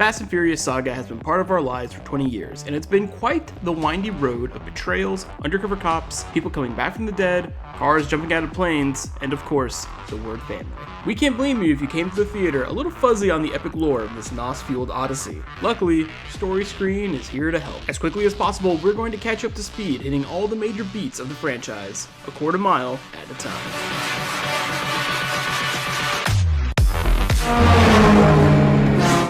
Fast and Furious Saga has been part of our lives for 20 years, and it's been quite the windy road of betrayals, undercover cops, people coming back from the dead, cars jumping out of planes, and of course, the word family. We can't blame you if you came to the theater a little fuzzy on the epic lore of this NOS-fueled odyssey. Luckily, Story Screen is here to help. As quickly as possible, we're going to catch up to speed, hitting all the major beats of the franchise, a quarter mile at a time.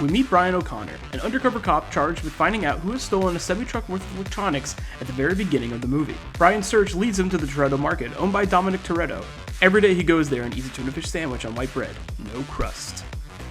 We meet Brian O'Connor, an undercover cop charged with finding out who has stolen a semi-truck worth of electronics at the very beginning of the movie. Brian's search leads him to the Toretto market, owned by Dominic Toretto. Every day he goes there and eats a tuna fish sandwich on white bread, no crust.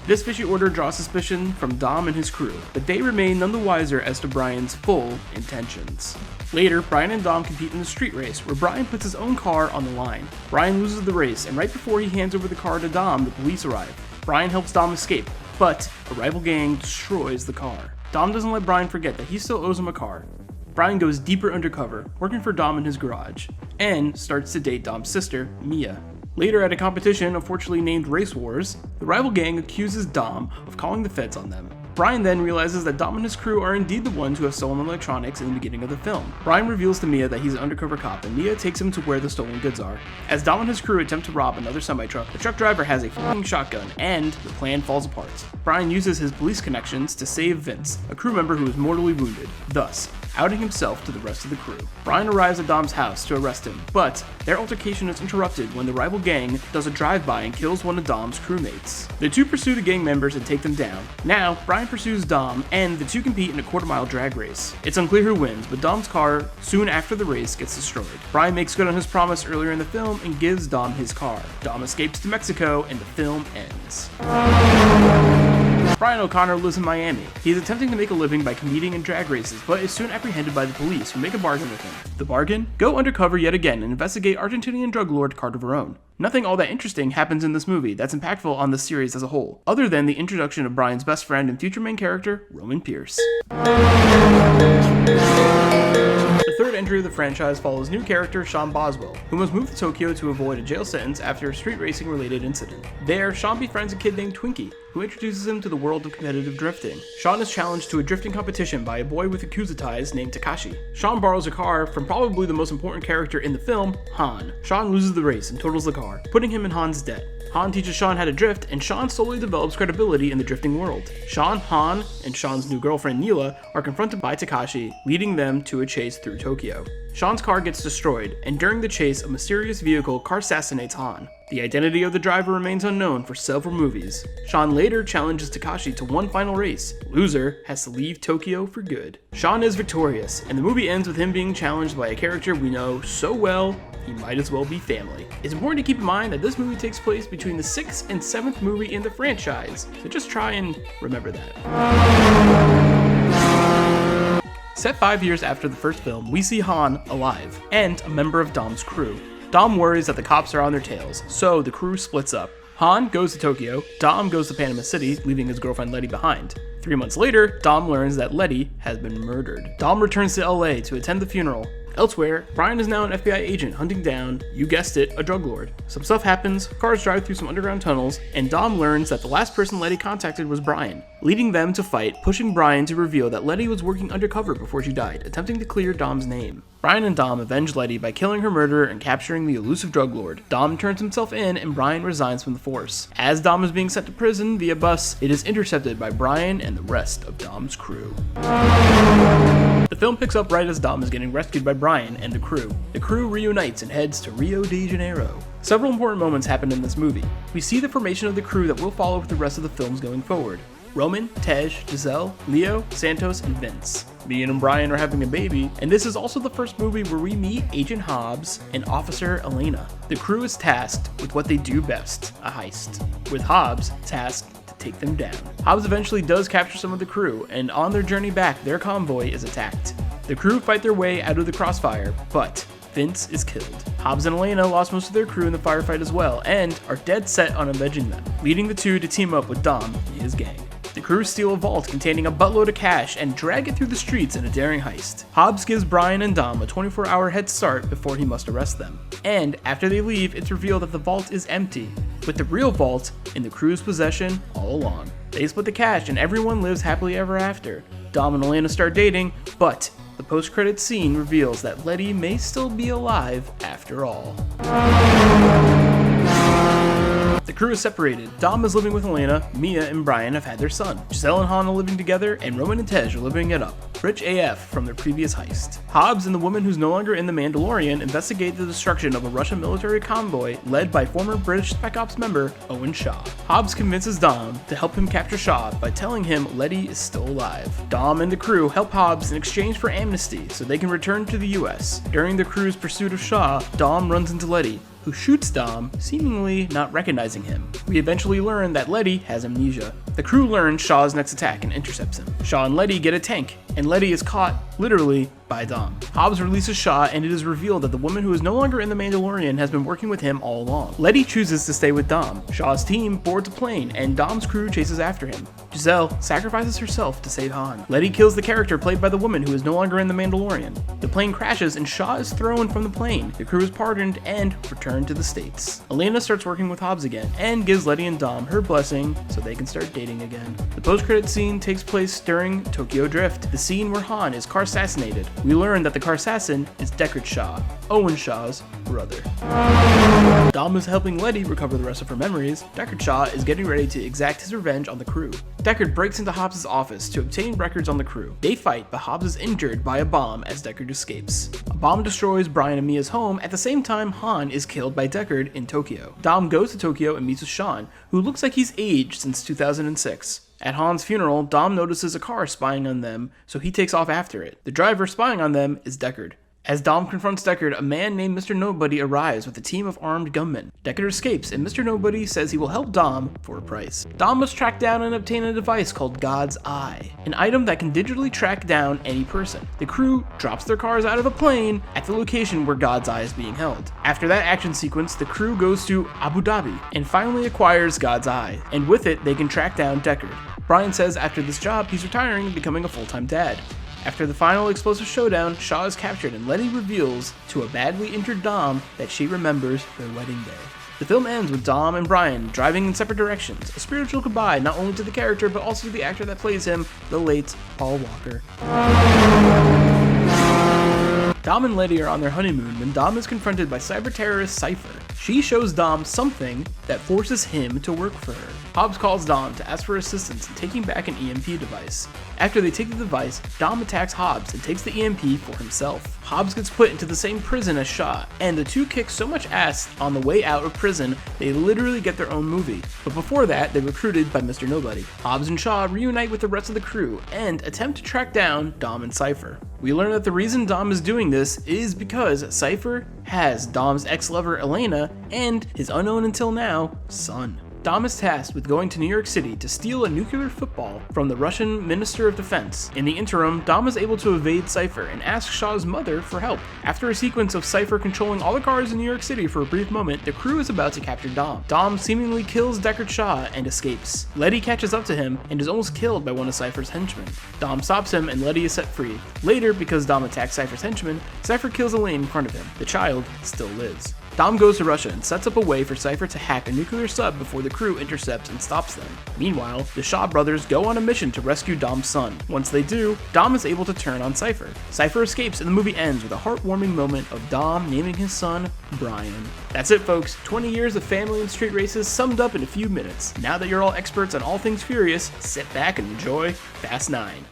This fishy order draws suspicion from Dom and his crew, but they remain none the wiser as to Brian's full intentions. Later, Brian and Dom compete in a street race, where Brian puts his own car on the line. Brian loses the race, and right before he hands over the car to Dom, the police arrive. Brian helps Dom escape, but a rival gang destroys the car. Dom doesn't let Brian forget that he still owes him a car. Brian goes deeper undercover, working for Dom in his garage, and starts to date Dom's sister, Mia. Later at a competition unfortunately named Race Wars, the rival gang accuses Dom of calling the feds on them. Brian then realizes that Dom and his crew are indeed the ones who have stolen electronics in the beginning of the film. Brian reveals to Mia that he's an undercover cop, and Mia takes him to where the stolen goods are. As Dom and his crew attempt to rob another semi-truck, the truck driver has a fucking shotgun, and the plan falls apart. Brian uses his police connections to save Vince, a crew member who is mortally wounded, thus outing himself to the rest of the crew. Brian arrives at Dom's house to arrest him, but their altercation is interrupted when the rival gang does a drive-by and kills one of Dom's crewmates. The two pursue the gang members and take them down. Now, Brian pursues Dom, and the two compete in a quarter-mile drag race. It's unclear who wins, but Dom's car, soon after the race, gets destroyed. Brian makes good on his promise earlier in the film and gives Dom his car. Dom escapes to Mexico, and the film ends. Brian O'Connor lives in Miami. He is attempting to make a living by competing in drag races, but is soon apprehended by the police, who make a bargain with him. The bargain? Go undercover yet again and investigate Argentinian drug lord Carter Verone. Nothing all that interesting happens in this movie that's impactful on the series as a whole, other than the introduction of Brian's best friend and future main character, Roman Pierce. The third entry of the franchise follows new character Sean Boswell, who must move to Tokyo to avoid a jail sentence after a street racing related incident. There, Sean befriends a kid named Twinkie, who introduces him to the world of competitive drifting. Sean is challenged to a drifting competition by a boy with Yakuza ties named Takashi. Sean borrows a car from probably the most important character in the film, Han. Sean loses the race and totals the car, putting him in Han's debt. Han teaches Sean how to drift, and Sean slowly develops credibility in the drifting world. Sean, Han, and Sean's new girlfriend Neela are confronted by Takashi, leading them to a chase through Tokyo. Sean's car gets destroyed, and during the chase, a mysterious vehicle car assassinates Han. The identity of the driver remains unknown for several movies. Sean later challenges Takashi to one final race. Loser has to leave Tokyo for good. Sean is victorious, and the movie ends with him being challenged by a character we know so well, he might as well be family. It's important to keep in mind that this movie takes place between the 6th and 7th movie in the franchise, so just try and remember that. Set 5 years after the first film, we see Han alive, and a member of Dom's crew. Dom worries that the cops are on their tails, so the crew splits up. Han goes to Tokyo, Dom goes to Panama City, leaving his girlfriend Letty behind. 3 months later, Dom learns that Letty has been murdered. Dom returns to LA to attend the funeral. Elsewhere, Brian is now an FBI agent hunting down, you guessed it, a drug lord. Some stuff happens, cars drive through some underground tunnels, and Dom learns that the last person Letty contacted was Brian, leading them to fight, pushing Brian to reveal that Letty was working undercover before she died, attempting to clear Dom's name. Brian and Dom avenge Letty by killing her murderer and capturing the elusive drug lord. Dom turns himself in, and Brian resigns from the force. As Dom is being sent to prison via bus, it is intercepted by Brian and the rest of Dom's crew. The film picks up right as Dom is getting rescued by Brian and the crew. The crew reunites and heads to Rio de Janeiro. Several important moments happen in this movie. We see the formation of the crew that will follow with the rest of the films going forward. Roman, Tej, Giselle, Leo, Santos, and Vince. Me and Brian are having a baby, and this is also the first movie where we meet Agent Hobbs and Officer Elena. The crew is tasked with what they do best, a heist, with Hobbs tasked to take them down. Hobbs eventually does capture some of the crew, and on their journey back, their convoy is attacked. The crew fight their way out of the crossfire, but Vince is killed. Hobbs and Elena lost most of their crew in the firefight as well, and are dead set on avenging them, leading the two to team up with Dom and his gang. The crew steal a vault containing a buttload of cash and drag it through the streets in a daring heist. Hobbs gives Brian and Dom a 24-hour head start before he must arrest them. And after they leave, it's revealed that the vault is empty, with the real vault in the crew's possession all along. They split the cash and everyone lives happily ever after. Dom and Elena start dating, but the post-credits scene reveals that Letty may still be alive after all. The crew is separated. Dom is living with Elena, Mia and Brian have had their son. Giselle and Han are living together, and Roman and Tej are living it up. Rich AF from their previous heist. Hobbs and the woman who's no longer in the Mandalorian investigate the destruction of a Russian military convoy led by former British Spec Ops member Owen Shaw. Hobbs convinces Dom to help him capture Shaw by telling him Letty is still alive. Dom and the crew help Hobbs in exchange for amnesty so they can return to the US. During the crew's pursuit of Shaw, Dom runs into Letty, who shoots Dom, seemingly not recognizing him. We eventually learn that Letty has amnesia. The crew learns Shaw's next attack and intercepts him. Shaw and Letty get a tank, and Letty is caught, literally, by Dom. Hobbs releases Shaw, and it is revealed that the woman who is no longer in the Mandalorian has been working with him all along. Letty chooses to stay with Dom. Shaw's team boards a plane, and Dom's crew chases after him. Giselle sacrifices herself to save Han. Letty kills the character played by the woman who is no longer in the Mandalorian. The plane crashes, and Shaw is thrown from the plane. The crew is pardoned and returned to the States. Elena starts working with Hobbs again, and gives Letty and Dom her blessing so they can start dating again. The post-credit scene takes place during Tokyo Drift, the scene where Han is car assassinated. We learn that the car assassin is Deckard Shaw, Owen Shaw's brother. Dom is helping Letty recover the rest of her memories. Deckard Shaw is getting ready to exact his revenge on the crew. Deckard breaks into Hobbs' office to obtain records on the crew. They fight, but Hobbs is injured by a bomb as Deckard escapes. A bomb destroys Brian and Mia's home. At the same time, Han is killed by Deckard in Tokyo. Dom goes to Tokyo and meets with Sean, who looks like he's aged since 2006. At Han's funeral, Dom notices a car spying on them, so he takes off after it. The driver spying on them is Deckard. As Dom confronts Deckard, a man named Mr. Nobody arrives with a team of armed gunmen. Deckard escapes, and Mr. Nobody says he will help Dom for a price. Dom must track down and obtain a device called God's Eye, an item that can digitally track down any person. The crew drops their cars out of a plane at the location where God's Eye is being held. After that action sequence, the crew goes to Abu Dhabi and finally acquires God's Eye, and with it, they can track down Deckard. Brian says after this job, he's retiring and becoming a full-time dad. After the final explosive showdown, Shaw is captured and Letty reveals to a badly injured Dom that she remembers their wedding day. The film ends with Dom and Brian driving in separate directions, a spiritual goodbye not only to the character but also to the actor that plays him, the late Paul Walker. Dom and Letty are on their honeymoon when Dom is confronted by cyber terrorist Cypher. She shows Dom something that forces him to work for her. Hobbs calls Dom to ask for assistance in taking back an EMP device. After they take the device, Dom attacks Hobbs and takes the EMP for himself. Hobbs gets put into the same prison as Shaw, and the two kick so much ass on the way out of prison, they literally get their own movie. But before that, they're recruited by Mr. Nobody. Hobbs and Shaw reunite with the rest of the crew and attempt to track down Dom and Cypher. We learn that the reason Dom is doing this is because Cypher has Dom's ex-lover Elena and his unknown until now son. Dom is tasked with going to New York City to steal a nuclear football from the Russian Minister of Defense. In the interim, Dom is able to evade Cypher and asks Shaw's mother for help. After a sequence of Cypher controlling all the cars in New York City for a brief moment, the crew is about to capture Dom. Dom seemingly kills Deckard Shaw and escapes. Letty catches up to him and is almost killed by one of Cypher's henchmen. Dom stops him and Letty is set free. Later, because Dom attacks Cypher's henchman, Cypher kills Elaine in front of him. The child still lives. Dom goes to Russia and sets up a way for Cypher to hack a nuclear sub before the crew intercepts and stops them. Meanwhile, the Shaw brothers go on a mission to rescue Dom's son. Once they do, Dom is able to turn on Cypher. Cypher escapes and the movie ends with a heartwarming moment of Dom naming his son Brian. That's it, folks. 20 years of family and street races summed up in a few minutes. Now that you're all experts on all things Furious, sit back and enjoy Fast 9.